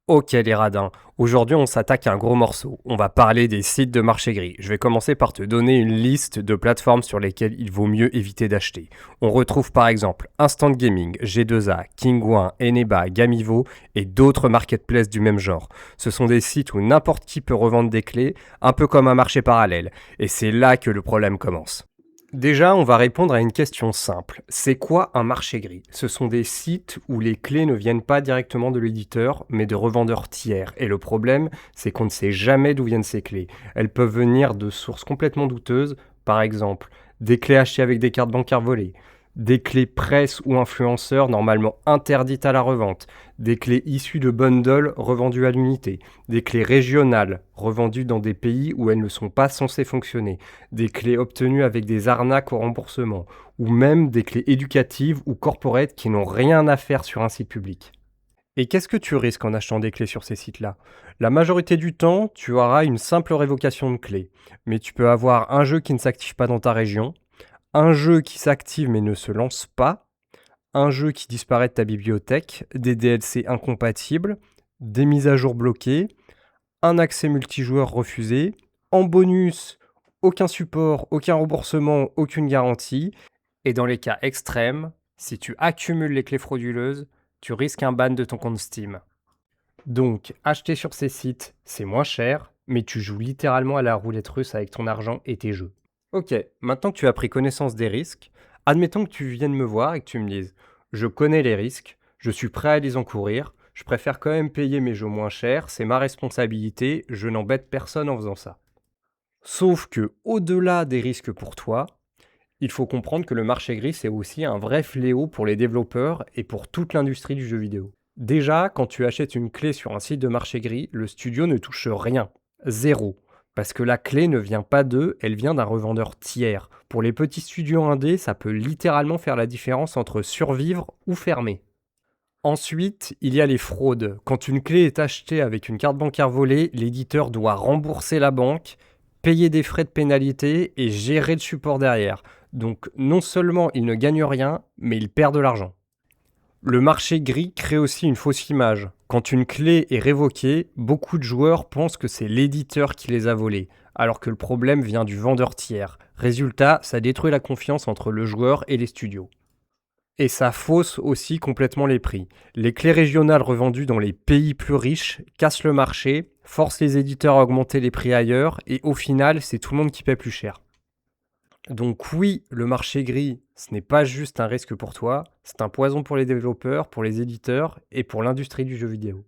Ok les radins, aujourd'hui on s'attaque à un gros morceau. On va parler des sites de marché gris. Je vais commencer par te donner une liste de plateformes sur lesquelles il vaut mieux éviter d'acheter. On retrouve par exemple Instant Gaming, G2A, Kingwin, Eneba, Gamivo et d'autres marketplaces du même genre. Ce sont des sites où n'importe qui peut revendre des clés, un peu comme un marché parallèle. Et c'est là que le problème commence. Déjà, on va répondre à une question simple. C'est quoi un marché gris? Ce sont des sites où les clés ne viennent pas directement de l'éditeur, mais de revendeurs tiers. Et le problème, c'est qu'on ne sait jamais d'où viennent ces clés. Elles peuvent venir de sources complètement douteuses, par exemple des clés achetées avec des cartes bancaires volées, des clés presse ou influenceurs normalement interdites à la revente, des clés issues de bundles revendues à l'unité, des clés régionales revendues dans des pays où elles ne sont pas censées fonctionner, des clés obtenues avec des arnaques au remboursement, ou même des clés éducatives ou corporate qui n'ont rien à faire sur un site public. Et qu'est-ce que tu risques en achetant des clés sur ces sites-là? La majorité du temps, tu auras une simple révocation de clés, mais tu peux avoir un jeu qui ne s'active pas dans ta région, un jeu qui s'active mais ne se lance pas, un jeu qui disparaît de ta bibliothèque, des DLC incompatibles, des mises à jour bloquées, un accès multijoueur refusé, en bonus, aucun support, aucun remboursement, aucune garantie. Et dans les cas extrêmes, si tu accumules les clés frauduleuses, tu risques un ban de ton compte Steam. Donc, acheter sur ces sites, c'est moins cher, mais tu joues littéralement à la roulette russe avec ton argent et tes jeux. Ok, maintenant que tu as pris connaissance des risques, admettons que tu viennes me voir et que tu me dises: je connais les risques, je suis prêt à les encourir, je préfère quand même payer mes jeux moins cher, c'est ma responsabilité, je n'embête personne en faisant ça. Sauf que, au-delà des risques pour toi, il faut comprendre que le marché gris, c'est aussi un vrai fléau pour les développeurs et pour toute l'industrie du jeu vidéo. Déjà, quand tu achètes une clé sur un site de marché gris, le studio ne touche rien. Zéro. Parce que la clé ne vient pas d'eux, elle vient d'un revendeur tiers. Pour les petits studios indés, ça peut littéralement faire la différence entre survivre ou fermer. Ensuite, il y a les fraudes. Quand une clé est achetée avec une carte bancaire volée, l'éditeur doit rembourser la banque, payer des frais de pénalité et gérer le support derrière. Donc non seulement il ne gagne rien, mais il perd de l'argent. Le marché gris crée aussi une fausse image. Quand une clé est révoquée, beaucoup de joueurs pensent que c'est l'éditeur qui les a volées, alors que le problème vient du vendeur tiers. Résultat, ça détruit la confiance entre le joueur et les studios. Et ça fausse aussi complètement les prix. Les clés régionales revendues dans les pays plus riches cassent le marché, forcent les éditeurs à augmenter les prix ailleurs, et au final, c'est tout le monde qui paie plus cher. Donc oui, le marché gris, ce n'est pas juste un risque pour toi, c'est un poison pour les développeurs, pour les éditeurs et pour l'industrie du jeu vidéo.